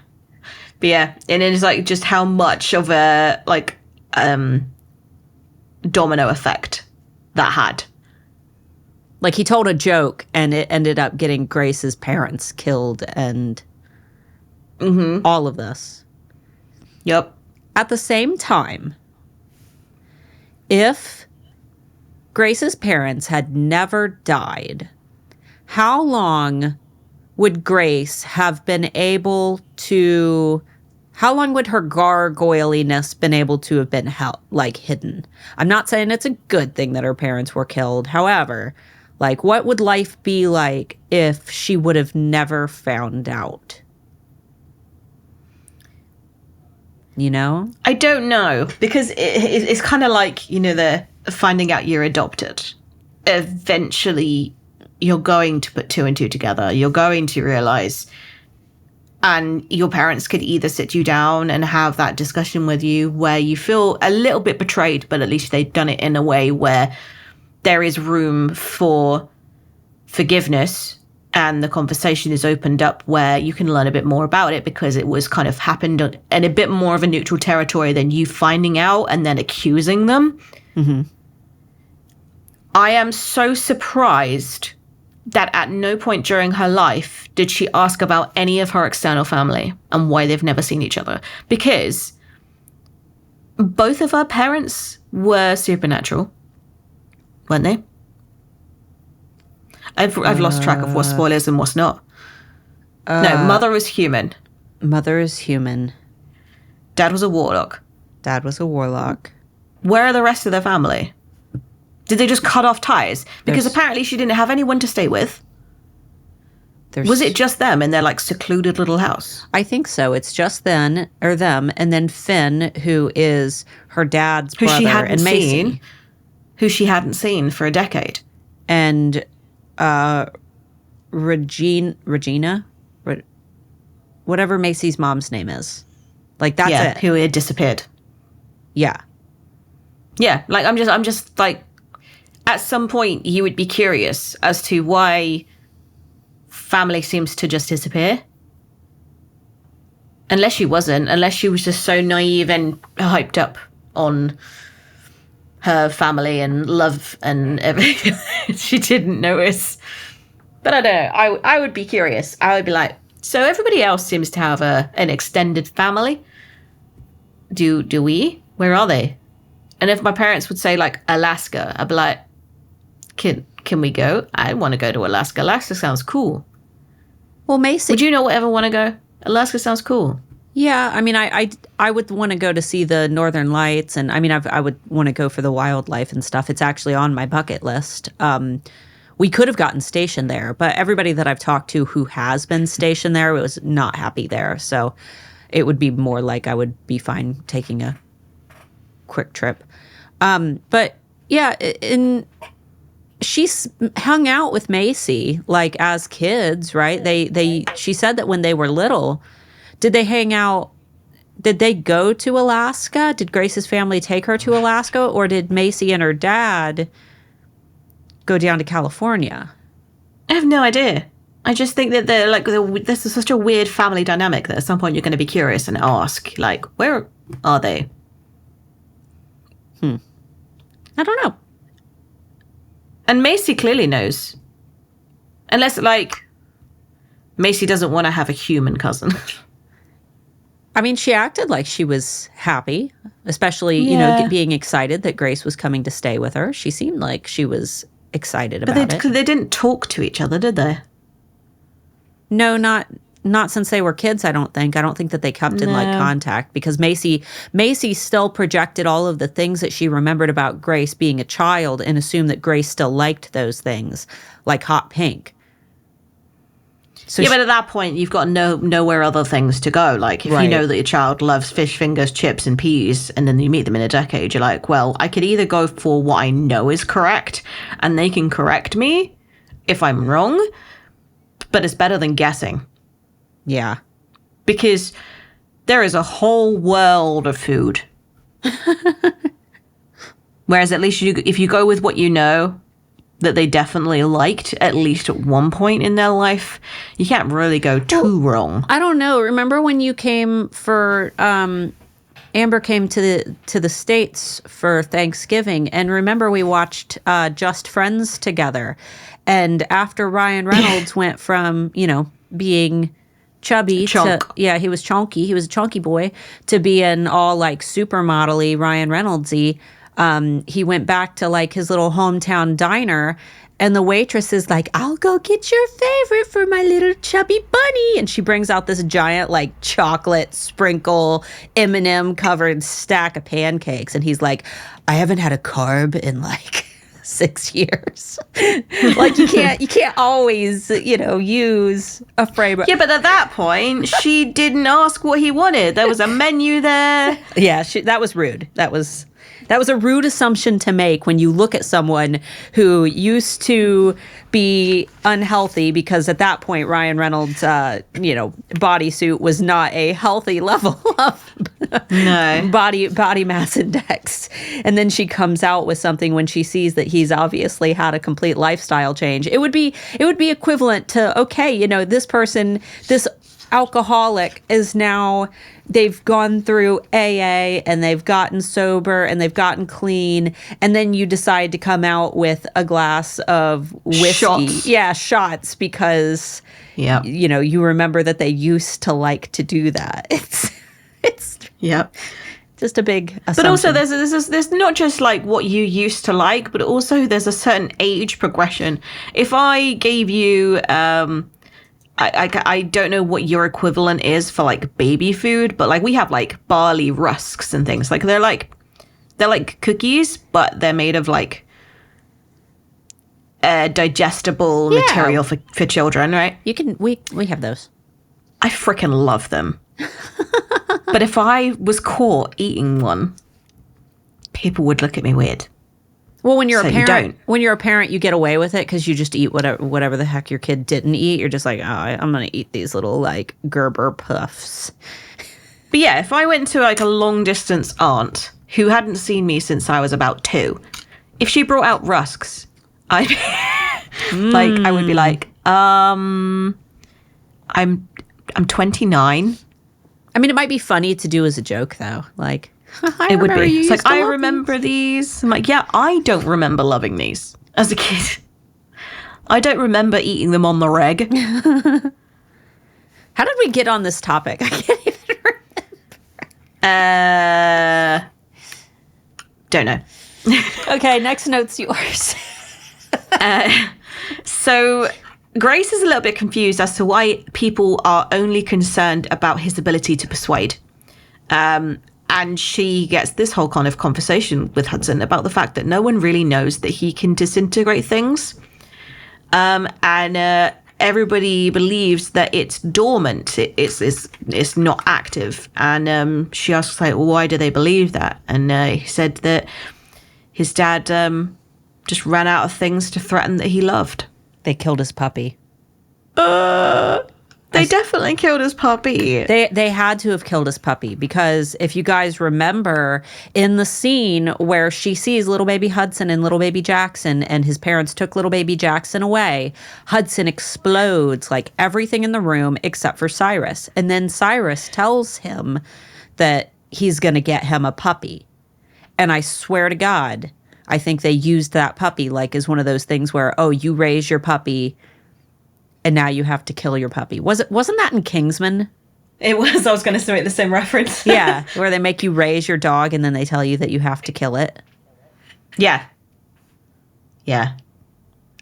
[SPEAKER 2] yeah, and it's just how much of a domino effect that had.
[SPEAKER 1] He told a joke and it ended up getting Grace's parents killed and all of this.
[SPEAKER 2] Yep.
[SPEAKER 1] At the same time, if Grace's parents had never died, how long would Grace have been able to... How long would her gargoyliness been able to have been hidden? I'm not saying it's a good thing that her parents were killed. However, what would life be like if she would have never found out?
[SPEAKER 2] I don't know, because it's kind of the finding out you're adopted. Eventually, you're going to put 2 and 2 together. You're going to realize, and your parents could either sit you down and have that discussion with you where you feel a little bit betrayed, but at least they've done it in a way where there is room for forgiveness and the conversation is opened up where you can learn a bit more about it because it was kind of happened in a bit more of a neutral territory than you finding out and then accusing them.
[SPEAKER 1] Mm-hmm.
[SPEAKER 2] I am so surprised that at no point during her life did she ask about any of her external family and why they've never seen each other. Because both of her parents were supernatural, weren't they? I've lost track of what's spoilers and what's not. No, mother was human.
[SPEAKER 1] Mother is human.
[SPEAKER 2] Dad was a warlock.
[SPEAKER 1] Dad was a warlock.
[SPEAKER 2] Where are the rest of their family? Did they just cut off ties? Because apparently she didn't have anyone to stay with. Was it just them in their like secluded little house?
[SPEAKER 1] I think so. It's just them, and then Finn, who is her dad's brother, and Macy,
[SPEAKER 2] who she hadn't seen for a decade,
[SPEAKER 1] and Regina, whatever Macy's mom's name is, like that's it.
[SPEAKER 2] Who had disappeared.
[SPEAKER 1] Yeah.
[SPEAKER 2] Like I'm just like, at some point you would be curious as to why family seems to just disappear. Unless she was just so naive and hyped up on her family and love and everything. She didn't notice. But I don't know. I would be curious. I would be like, so everybody else seems to have an extended family. Do we? Where are they? And if my parents would say like Alaska, I'd be like, can we go? I want to go to Alaska. Alaska sounds cool.
[SPEAKER 1] Well, Macy,
[SPEAKER 2] would you not ever want to go? Alaska sounds cool.
[SPEAKER 1] Yeah, I mean, I would want to go to see the Northern Lights, and I mean, I would want to go for the wildlife and stuff. It's actually on my bucket list. We could have gotten stationed there, but everybody that I've talked to who has been stationed there was not happy there. So it would be more like I would be fine taking a quick trip. But yeah, she's hung out with Macy like as kids, right? She said that when they were little, did they hang out? Did they go to Alaska? Did Grace's family take her to Alaska, or did Macy and her dad go down to California?
[SPEAKER 2] I have no idea. I just think that this is such a weird family dynamic that at some point you're going to be curious and ask, like, where are they?
[SPEAKER 1] I don't know.
[SPEAKER 2] And Macy clearly knows. Unless, like, Macy doesn't want to have a human cousin.
[SPEAKER 1] I mean, she acted like she was happy, especially, you know, being excited that Grace was coming to stay with her. She seemed like she was excited about it.
[SPEAKER 2] But they didn't talk to each other, did they?
[SPEAKER 1] No, not since they were kids, I don't think. I don't think that they kept in like contact, because Macy still projected all of the things that she remembered about Grace being a child and assumed that Grace still liked those things, like hot pink. So
[SPEAKER 2] but at that point, you've got nowhere other things to go. Like, if you know that your child loves fish fingers, chips, and peas, and then you meet them in a decade, you're like, well, I could either go for what I know is correct, and they can correct me if I'm wrong, but it's better than guessing.
[SPEAKER 1] Yeah.
[SPEAKER 2] Because there is a whole world of food. Whereas at least if you go with what you know, that they definitely liked at least at one point in their life, you can't really go too wrong.
[SPEAKER 1] I don't know. Remember when you came for Amber came to the States for Thanksgiving, and remember we watched Just Friends together, and after Ryan Reynolds went from, you know, being chubby to, he was chunky, he was a chunky boy, to being all like supermodel-y Ryan Reynolds-y. He went back to like his little hometown diner, and the waitress is like, I'll go get your favorite for my little chubby bunny. And she brings out this giant like chocolate sprinkle M&M covered stack of pancakes. And he's like, I haven't had a carb in like 6 years. Like you can't always, you know, use a frame.
[SPEAKER 2] Yeah, but at that point, she didn't ask what he wanted. There was a menu there.
[SPEAKER 1] Yeah, that was rude. That was a rude assumption to make when you look at someone who used to be unhealthy, because at that point Ryan Reynolds' bodysuit was not a healthy level of body mass index. And then she comes out with something when she sees that he's obviously had a complete lifestyle change. It would be equivalent to, okay, you know, this person, this alcoholic is now, they've gone through AA and they've gotten sober and they've gotten clean, and then you decide to come out with a glass of whiskey. Shots because you know, you remember that they used to like to do that. It's Just a big assumption.
[SPEAKER 2] But also there's not just like what you used to like, but also there's a certain age progression. If I gave you, I don't know what your equivalent is for like baby food, but like we have like barley rusks and things. Like they're like cookies, but they're made of like digestible material for children, right?
[SPEAKER 1] We have those.
[SPEAKER 2] I freaking love them. But if I was caught eating one, people would look at me weird.
[SPEAKER 1] Well, when you're a parent, you get away with it because you just eat whatever the heck your kid didn't eat. You're just like, oh, I'm gonna eat these little like Gerber puffs.
[SPEAKER 2] But yeah, if I went to like a long distance aunt who hadn't seen me since I was about 2, if she brought out rusks, I would be like, I'm 29.
[SPEAKER 1] I mean, it might be funny to do as a joke, though. Like,
[SPEAKER 2] it would be. It's like, I remember these. I'm like, yeah, I don't remember loving these as a kid. I don't remember eating them on the reg.
[SPEAKER 1] How did we get on this topic? I can't even remember.
[SPEAKER 2] Don't know.
[SPEAKER 1] Okay, next note's yours.
[SPEAKER 2] So Grace is a little bit confused as to why people are only concerned about his ability to persuade. And she gets this whole kind of conversation with Hudson about the fact that no one really knows that he can disintegrate things. And everybody believes that it's dormant. It's not active. And she asks, like, well, why do they believe that? And he said that his dad just ran out of things to threaten that he loved.
[SPEAKER 1] They killed his puppy.
[SPEAKER 2] They definitely killed his puppy.
[SPEAKER 1] They had to have killed his puppy because if you guys remember in the scene where she sees little baby Hudson and little baby Jackson and his parents took little baby Jackson away, Hudson explodes like everything in the room except for Cyrus. And then Cyrus tells him that he's going to get him a puppy. And I swear to God, I think they used that puppy like as one of those things where, oh, you raise your puppy and now you have to kill your puppy. Wasn't that in Kingsman?
[SPEAKER 2] It was. I was going to make the same reference.
[SPEAKER 1] Yeah, where they make you raise your dog and then they tell you that you have to kill it.
[SPEAKER 2] Yeah. Yeah.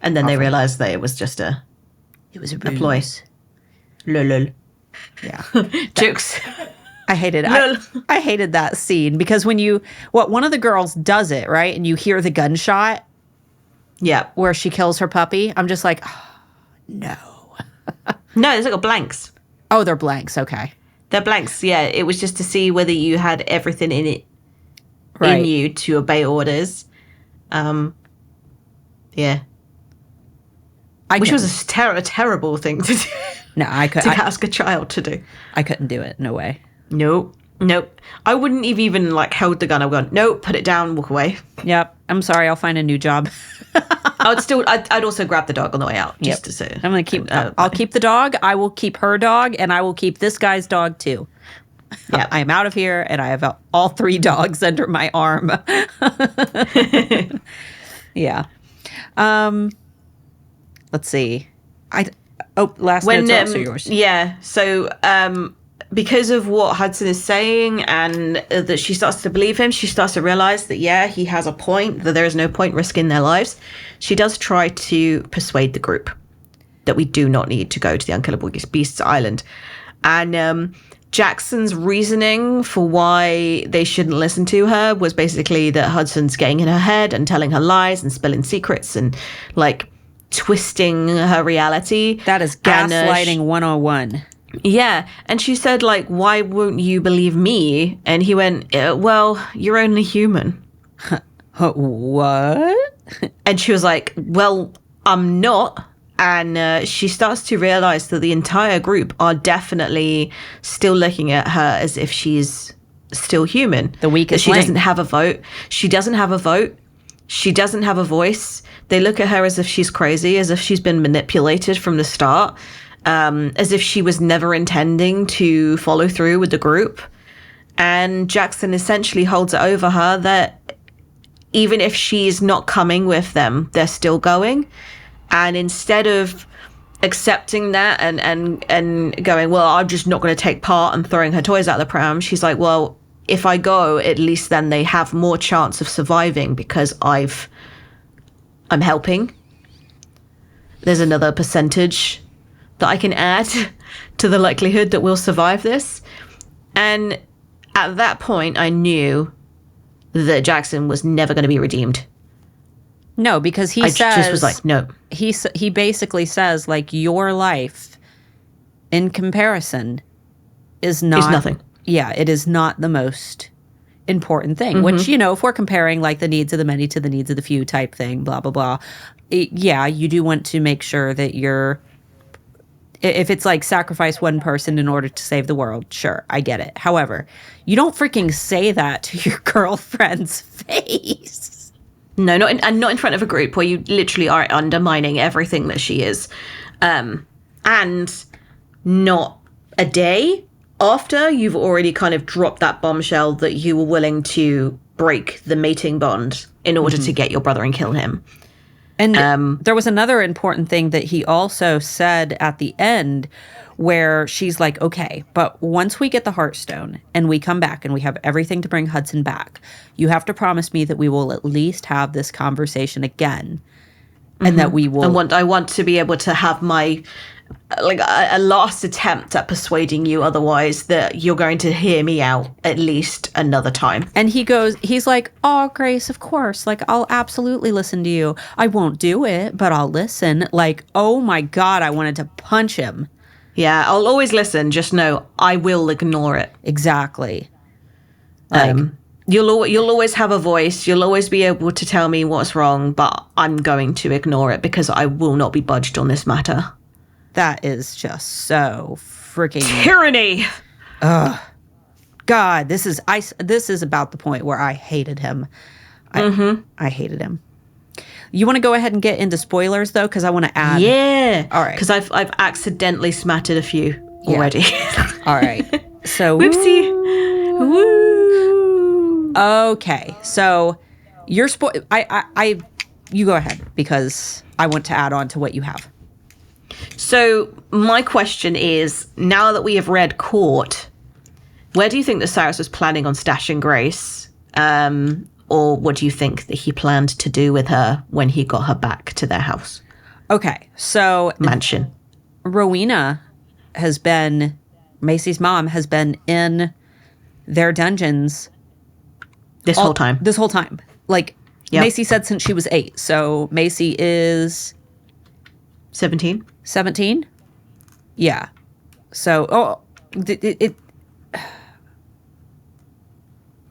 [SPEAKER 2] And then they realized that it was just a ploy. Lol.
[SPEAKER 1] Yeah.
[SPEAKER 2] Jokes.
[SPEAKER 1] I hated it. I hated that scene because when one of the girls does it, right? And you hear the gunshot.
[SPEAKER 2] Yeah.
[SPEAKER 1] Where she kills her puppy. I'm just like, oh, no.
[SPEAKER 2] No, there's like blanks.
[SPEAKER 1] Oh, they're blanks. Okay.
[SPEAKER 2] They're blanks. Yeah. It was just to see whether you had everything in it in you to obey orders. Yeah. Which was a terrible thing to do.
[SPEAKER 1] No, I couldn't.
[SPEAKER 2] To ask a child to do.
[SPEAKER 1] I couldn't do it. No way.
[SPEAKER 2] Nope. I wouldn't have even like held the gun. I've gone, nope, put it down, walk away.
[SPEAKER 1] Yep. I'm sorry. I'll find a new job.
[SPEAKER 2] I'd also grab the dog on the way out just to say.
[SPEAKER 1] I'm going to keep, I'll keep the dog. I will keep her dog and I will keep this guy's dog too. Yeah. I am out of here and I have all 3 dogs under my arm. Yeah. Let's see. Last note's also yours.
[SPEAKER 2] Yeah. So, because of what Hudson is saying and that she starts to believe him, she starts to realize that, yeah, he has a point, that there is no point risking their lives. She does try to persuade the group that we do not need to go to the Unkillable Beasts Island. And Jackson's reasoning for why they shouldn't listen to her was basically that Hudson's getting in her head and telling her lies and spilling secrets and, like, twisting her reality.
[SPEAKER 1] That is gaslighting 101.
[SPEAKER 2] Yeah. And she said, like, why won't you believe me? And he went, well, you're only human.
[SPEAKER 1] What?
[SPEAKER 2] And she was like, well, I'm not. And she starts to realize that the entire group are definitely still looking at her as if she's still human.
[SPEAKER 1] The weakest
[SPEAKER 2] link.
[SPEAKER 1] She
[SPEAKER 2] doesn't have a vote. She doesn't have a vote. She doesn't have a voice. They look at her as if she's crazy, as if she's been manipulated from the start. As if she was never intending to follow through with the group. And Jackson essentially holds it over her that even if she's not coming with them, they're still going. And instead of accepting that and going, well, I'm just not going to take part and throwing her toys out of the pram, she's like, well, if I go, at least then they have more chance of surviving because I'm helping. There's another percentage that I can add to the likelihood that we'll survive this. And at that point, I knew that Jackson was never going to be redeemed.
[SPEAKER 1] No, because he says... I just was like, no. He basically says, like, your life, in comparison, is
[SPEAKER 2] nothing.
[SPEAKER 1] Yeah, it is not the most important thing, which, you know, if we're comparing, like, the needs of the many to the needs of the few type thing, blah, blah, blah. Yeah, you do want to make sure that you're... If it's like sacrifice one person in order to save the world, sure, I get it. However, you don't freaking say that to your girlfriend's face.
[SPEAKER 2] No, not in front of a group where you literally are undermining everything that she is. And not a day after you've already kind of dropped that bombshell that you were willing to break the mating bond in order to get your brother and kill him.
[SPEAKER 1] And there was another important thing that he also said at the end where she's like, okay, but once we get the Heartstone and we come back and we have everything to bring Hudson back, you have to promise me that we will at least have this conversation again. And that we will...
[SPEAKER 2] I want to be able to have my... like a last attempt at persuading you otherwise that you're going to hear me out at least another time.
[SPEAKER 1] And he's like, oh, Grace, of course. Like, I'll absolutely listen to you. I won't do it, but I'll listen. Like, oh my God, I wanted to punch him.
[SPEAKER 2] Yeah, I'll always listen. Just know I will ignore it.
[SPEAKER 1] Exactly. Like,
[SPEAKER 2] you'll always have a voice. You'll always be able to tell me what's wrong, but I'm going to ignore it because I will not be budged on this matter.
[SPEAKER 1] That is just so freaking
[SPEAKER 2] tyranny.
[SPEAKER 1] Ugh. God, this is about the point where I hated him. I hated him. You want to go ahead and get into spoilers though, because I want to add.
[SPEAKER 2] Yeah.
[SPEAKER 1] All right.
[SPEAKER 2] Because I've accidentally smattered a few already.
[SPEAKER 1] Yeah. All right. So
[SPEAKER 2] whoopsie. Woo.
[SPEAKER 1] Okay. So you're you go ahead because I want to add on to what you have.
[SPEAKER 2] So my question is, now that we have read Court, where do you think that Cyrus was planning on stashing Grace? Or what do you think that he planned to do with her when he got her back to their house?
[SPEAKER 1] Okay, so...
[SPEAKER 2] mansion.
[SPEAKER 1] Rowena Macy's mom has been in their dungeons...
[SPEAKER 2] This whole time.
[SPEAKER 1] Like, yep. Macy said since she was 8, so Macy is...
[SPEAKER 2] 17?
[SPEAKER 1] 17? Yeah. So, it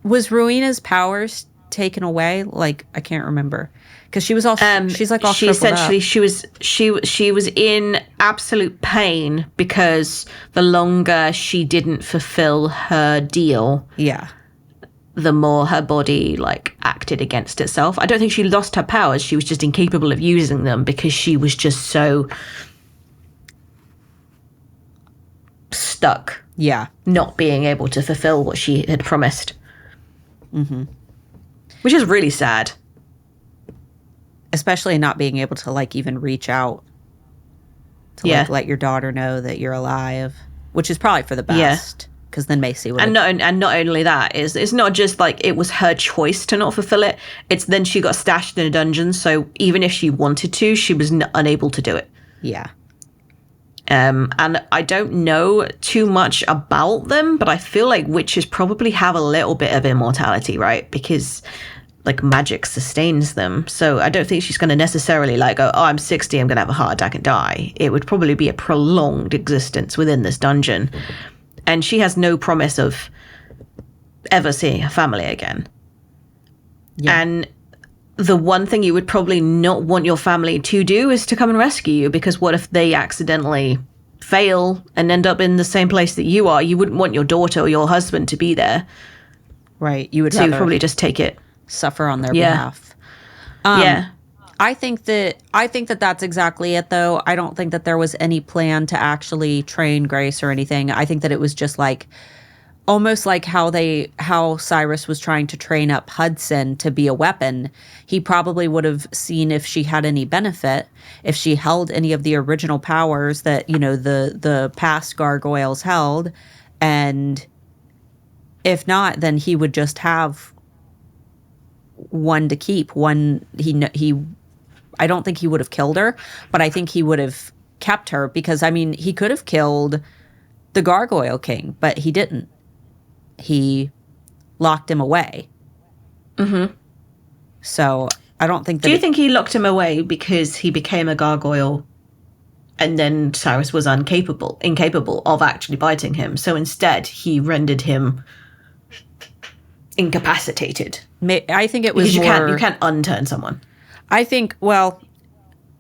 [SPEAKER 1] was Rowena's powers taken away? Like, I can't remember. Because she was all, she's like all
[SPEAKER 2] she essentially, up. She was in absolute pain because the longer she didn't fulfill her deal.
[SPEAKER 1] Yeah.
[SPEAKER 2] The more her body like acted against itself. I don't think she lost her powers. She was just incapable of using them because she was just so stuck.
[SPEAKER 1] Yeah.
[SPEAKER 2] Not being able to fulfill what she had promised. Mm-hmm. Which is really sad.
[SPEAKER 1] Especially not being able to like even reach out to like let your daughter know that you're alive, which is probably for the best. Because then Macy would. And
[SPEAKER 2] not only that, it's not just like it was her choice to not fulfill it. It's then she got stashed in a dungeon. So even if she wanted to, she was unable to do it.
[SPEAKER 1] Yeah.
[SPEAKER 2] And I don't know too much about them, but I feel like witches probably have a little bit of immortality, right? Because like magic sustains them. So I don't think she's going to necessarily like go, oh, I'm 60, I'm going to have a heart attack and die. It would probably be a prolonged existence within this dungeon. And she has no promise of ever seeing her family again. Yeah. And the one thing you would probably not want your family to do is to come and rescue you, because what if they accidentally fail and end up in the same place that you are? You wouldn't want your daughter or your husband to be there.
[SPEAKER 1] Right. You would
[SPEAKER 2] so probably just take it.
[SPEAKER 1] Suffer on their behalf. I think that that's exactly it, though. I don't think that there was any plan to actually train Grace or anything. I think that it was just like almost like how Cyrus was trying to train up Hudson to be a weapon. He probably would have seen if she had any benefit, if she held any of the original powers that, you know, the past gargoyles held, and if not, then he would just have one to keep. One, I don't think he would have killed her, but I think he would have kept her because, I mean, he could have killed the Gargoyle King, but he didn't. He locked him away.
[SPEAKER 2] Mm-hmm.
[SPEAKER 1] So I don't think that...
[SPEAKER 2] Do you think he locked him away because he became a gargoyle and then Cyrus was incapable of actually biting him? So instead, he rendered him incapacitated.
[SPEAKER 1] I think it was
[SPEAKER 2] because
[SPEAKER 1] more...
[SPEAKER 2] you can't unturn someone.
[SPEAKER 1] I think, well,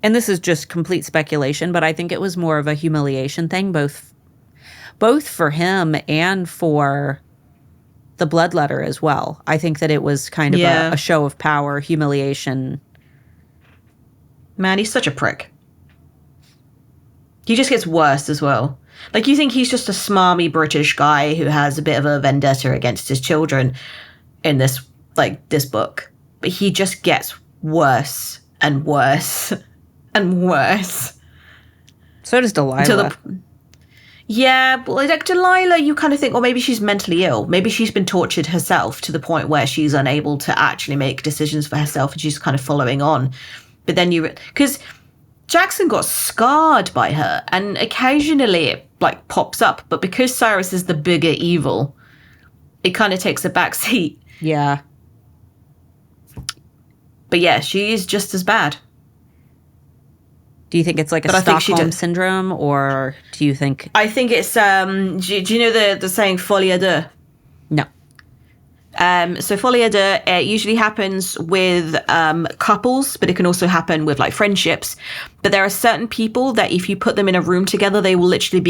[SPEAKER 1] and this is just complete speculation, but I think it was more of a humiliation thing, both for him and for the bloodletter as well. I think that it was kind of a show of power, humiliation.
[SPEAKER 2] Man, he's such a prick. He just gets worse as well. Like, you think he's just a smarmy British guy who has a bit of a vendetta against his children in this book. But he just gets worse and worse and worse.
[SPEAKER 1] So does Delilah.
[SPEAKER 2] Yeah, but like Delilah, you kind of think, well, maybe she's mentally ill. Maybe she's been tortured herself to the point where she's unable to actually make decisions for herself and she's kind of following on. But then because Jackson got scarred by her and occasionally it like pops up. But because Cyrus is the bigger evil, it kind of takes a back seat.
[SPEAKER 1] Yeah.
[SPEAKER 2] But yeah, she is just as bad.
[SPEAKER 1] Do you think it's like a Stockholm syndrome, or do you think...
[SPEAKER 2] I think it's... do you know the saying folie à deux?
[SPEAKER 1] No.
[SPEAKER 2] So folie à deux, it usually happens with couples, but it can also happen with like friendships. But there are certain people that if you put them in a room together, they will literally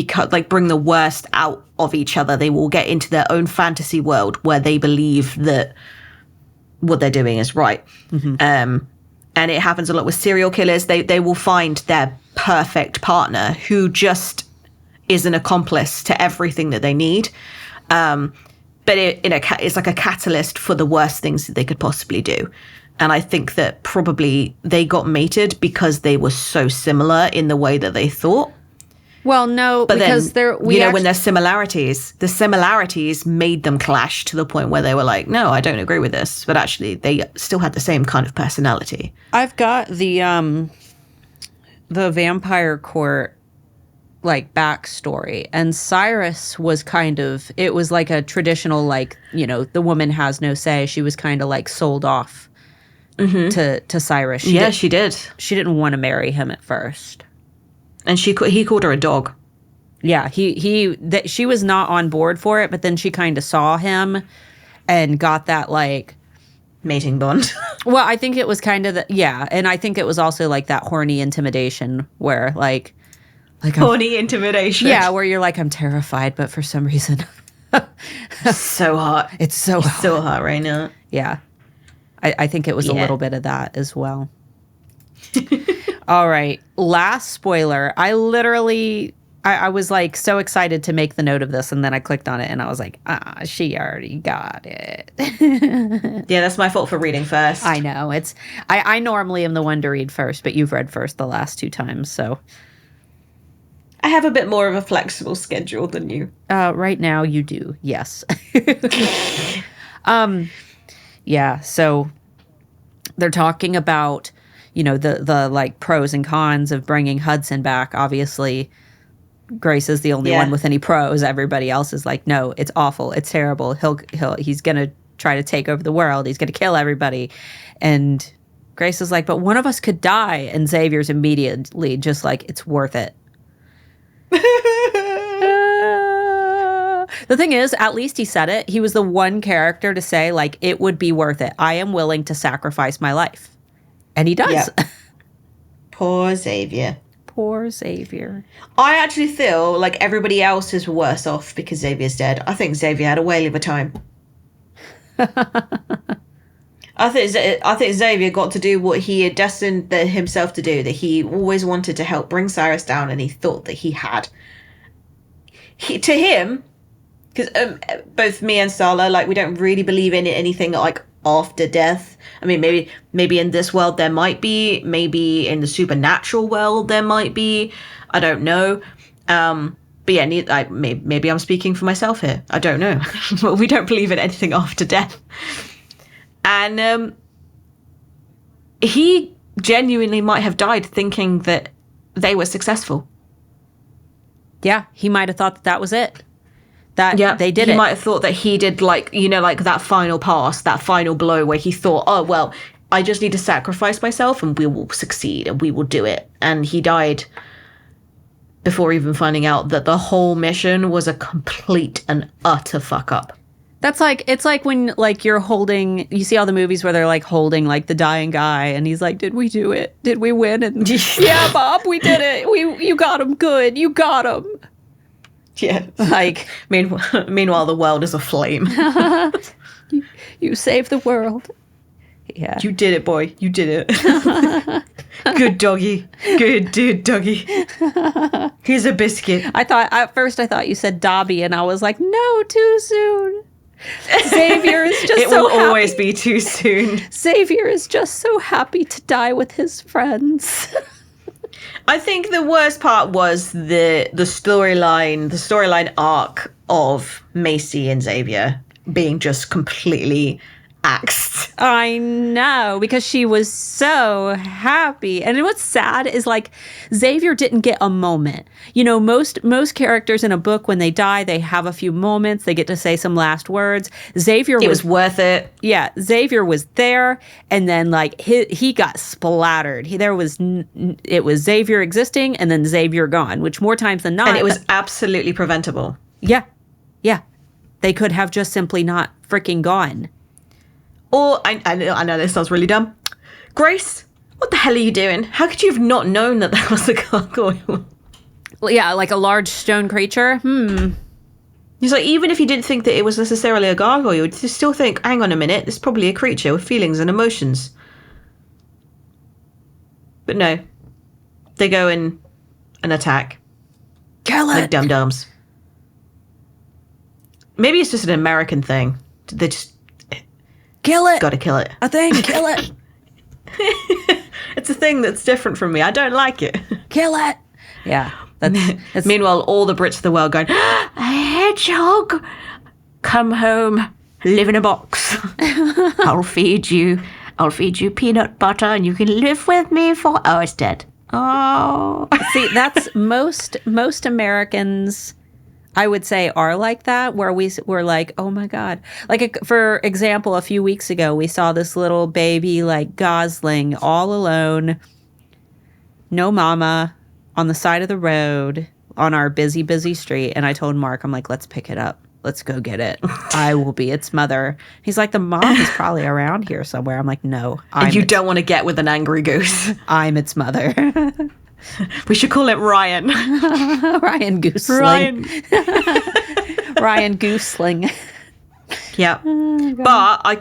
[SPEAKER 2] bring the worst out of each other. They will get into their own fantasy world where they believe that what they're doing is right. Mm-hmm. And it happens a lot with serial killers. They will find their perfect partner who just is an accomplice to everything that they need. But it's like a catalyst for the worst things that they could possibly do. And I think that probably they got mated because they were so similar in the way that they thought.
[SPEAKER 1] Well, no,
[SPEAKER 2] but
[SPEAKER 1] because
[SPEAKER 2] then, when there's similarities, the similarities made them clash to the point where they were like, no, I don't agree with this. But actually, they still had the same kind of personality.
[SPEAKER 1] I've got the Vampire Court like backstory, and Cyrus was it was like a traditional, like, the woman has no say. She was kind of like sold off to Cyrus.
[SPEAKER 2] She did.
[SPEAKER 1] She didn't want to marry him at first.
[SPEAKER 2] And he called her a dog.
[SPEAKER 1] Yeah, she was not on board for it, but then she kind of saw him and got that like
[SPEAKER 2] mating bond.
[SPEAKER 1] Well, I think it was kind of and I think it was also like that horny intimidation where like
[SPEAKER 2] horny intimidation.
[SPEAKER 1] Yeah, where you're like, I'm terrified, but for some reason
[SPEAKER 2] so hot.
[SPEAKER 1] It's so hot.
[SPEAKER 2] So hot right now.
[SPEAKER 1] Yeah. I think it was a little bit of that as well. All right. Last spoiler. I was like so excited to make the note of this, and then I clicked on it and I was like, she already got it.
[SPEAKER 2] Yeah, that's my fault for reading first.
[SPEAKER 1] I know. I normally am the one to read first, but you've read first the last 2 times, so.
[SPEAKER 2] I have a bit more of a flexible schedule than you.
[SPEAKER 1] Right now you do, yes. Yeah, so they're talking about the like pros and cons of bringing Hudson back. Obviously, Grace is the only one with any pros. Everybody else is like, no, it's awful. It's terrible. He's going to try to take over the world. He's going to kill everybody. And Grace is like, but one of us could die. And Xavier's immediately just like, it's worth it. The thing is, at least he said it. He was the one character to say, like, it would be worth it. I am willing to sacrifice my life. And he does. Yep.
[SPEAKER 2] Poor Xavier.
[SPEAKER 1] Poor Xavier.
[SPEAKER 2] I actually feel like everybody else is worse off because Xavier's dead. I think Xavier had a whale of a time. I think Xavier got to do what he had destined himself to do, that he always wanted to help bring Cyrus down, and he thought that he had. To him, because both me and Starla, like, we don't really believe in anything like after death. I mean, maybe in this world there might be, maybe in the supernatural world there might be. I don't know. But yeah, maybe I'm speaking for myself here. I don't know. But we don't believe in anything after death. And he genuinely might have died thinking that they were successful.
[SPEAKER 1] Yeah, he might have thought that was it. That they did it.
[SPEAKER 2] He might have thought that he did, like, you know, like that final pass, that final blow where he thought, oh, well, I just need to sacrifice myself and we will succeed and we will do it. And he died before even finding out that the whole mission was a complete and utter fuck up.
[SPEAKER 1] That's like, it's like when, like, you're holding, you see all the movies where they're like holding like the dying guy and he's like, did we do it? Did we win? And yeah, Bob, we did it. You got him good. You got him.
[SPEAKER 2] Yeah.
[SPEAKER 1] Like,
[SPEAKER 2] meanwhile, the world is aflame.
[SPEAKER 1] you saved the world. Yeah.
[SPEAKER 2] You did it, boy. You did it. Good doggy. Good doggy. Here's a biscuit.
[SPEAKER 1] At first I thought you said Dobby, and I was like, no, too soon. Xavier is just
[SPEAKER 2] it will always be too soon.
[SPEAKER 1] Xavier is just so happy to die with his friends.
[SPEAKER 2] I think the worst part was the storyline arc of Macy and Xavier being just completely axed.
[SPEAKER 1] I know, because she was so happy. And what's sad is, like, Xavier didn't get a moment. You know, most characters in a book, when they die, they have a few moments. They get to say some last words.
[SPEAKER 2] It was worth it.
[SPEAKER 1] Yeah, Xavier was there, and then, like, he got splattered. It was Xavier existing and then Xavier gone, which more times than not.
[SPEAKER 2] And it was absolutely preventable.
[SPEAKER 1] Yeah. They could have just simply not freaking gone.
[SPEAKER 2] Or, I know this sounds really dumb. Grace, what the hell are you doing? How could you have not known that was a gargoyle?
[SPEAKER 1] Well, yeah, like a large stone creature.
[SPEAKER 2] He's like, even if you didn't think that it was necessarily a gargoyle, you'd still think, hang on a minute, this is probably a creature with feelings and emotions. But no. They go in and attack.
[SPEAKER 1] Kill it!
[SPEAKER 2] Like dum-dums. Maybe it's just an American thing. They just...
[SPEAKER 1] Kill it!
[SPEAKER 2] Gotta kill it.
[SPEAKER 1] A thing, kill it!
[SPEAKER 2] It's a thing that's different from me. I don't like it.
[SPEAKER 1] Kill it! Yeah. That's
[SPEAKER 2] Meanwhile, all the Brits of the world going, a hedgehog! Come home, live in a box. I'll feed you peanut butter and you can live with me for... Oh, it's dead. Oh.
[SPEAKER 1] See, that's most Americans... I would say are like that, where we're like, oh my God. Like, for example, a few weeks ago, we saw this little baby, like, gosling all alone, no mama, on the side of the road on our busy, busy street. And I told Mark, I'm like, let's pick it up. Let's go get it. I will be its mother. He's like, the mom is probably around here somewhere. I'm like, no.
[SPEAKER 2] You don't want to get with an angry goose.
[SPEAKER 1] I'm its mother.
[SPEAKER 2] We should call it Ryan.
[SPEAKER 1] Ryan Gooseling. Ryan Gooseling.
[SPEAKER 2] Yeah. Oh, but I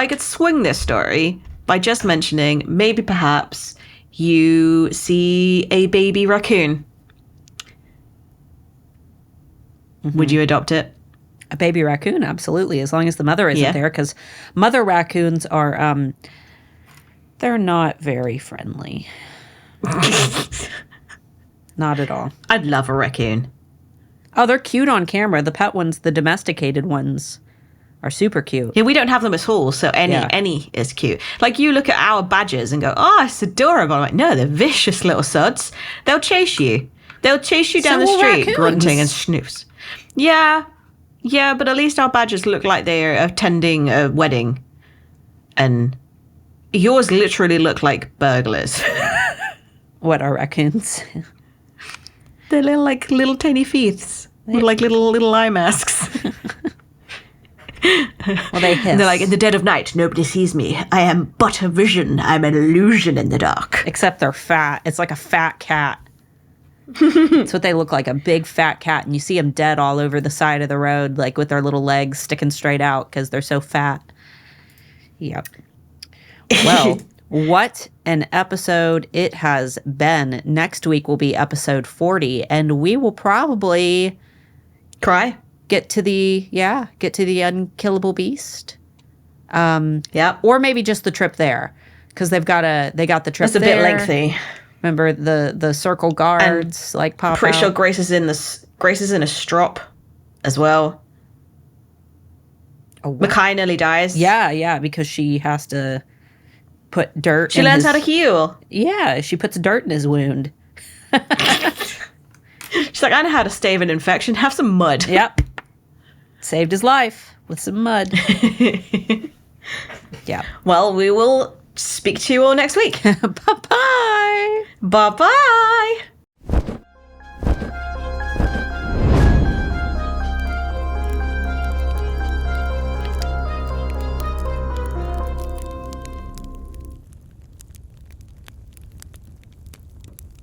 [SPEAKER 2] could swing this story by just mentioning maybe perhaps you see a baby raccoon. Mm-hmm. Would you adopt it?
[SPEAKER 1] A baby raccoon, absolutely, as long as the mother isn't there, because mother raccoons are they're not very friendly. Not at all.
[SPEAKER 2] I'd love a raccoon.
[SPEAKER 1] Oh, they're cute on camera. The pet ones, the domesticated ones, are super cute.
[SPEAKER 2] Yeah, we don't have them at all, so any is cute. Like, you look at our badgers and go, oh, it's adorable. I'm like, no, they're vicious little suds. They'll chase you. They'll chase you down the street, raccoons. Grunting and snoofs. Yeah, but at least our badgers look like they're attending a wedding. And yours literally look like burglars.
[SPEAKER 1] What are raccoons?
[SPEAKER 2] They're little tiny feet with like little eye masks.
[SPEAKER 1] Well, they hiss.
[SPEAKER 2] And they're like, in the dead of night, nobody sees me. I am but a vision. I'm an illusion in the dark.
[SPEAKER 1] Except they're fat. It's like a fat cat. That's what they look like, a big fat cat. And you see them dead all over the side of the road, like with their little legs sticking straight out because they're so fat. Yep. Well, what an episode it has been. Next week will be episode 40, and we will probably get to the unkillable beast. Or maybe just the trip there, because they got the trip.
[SPEAKER 2] That's a bit lengthy.
[SPEAKER 1] Remember the circle guards, like pop
[SPEAKER 2] Pretty
[SPEAKER 1] out.
[SPEAKER 2] sure Grace is in this. Grace is in a strop as well.
[SPEAKER 1] Oh, wow.
[SPEAKER 2] Mackay nearly dies.
[SPEAKER 1] Yeah, because she has to put dirt.
[SPEAKER 2] She learns how to heal.
[SPEAKER 1] Yeah, she puts dirt in his wound.
[SPEAKER 2] She's like, I know how to stave an infection. Have some mud.
[SPEAKER 1] Yep. Saved his life with some mud. Yeah.
[SPEAKER 2] Well, we will speak to you all next week.
[SPEAKER 1] Bye-bye.
[SPEAKER 2] Bye-bye.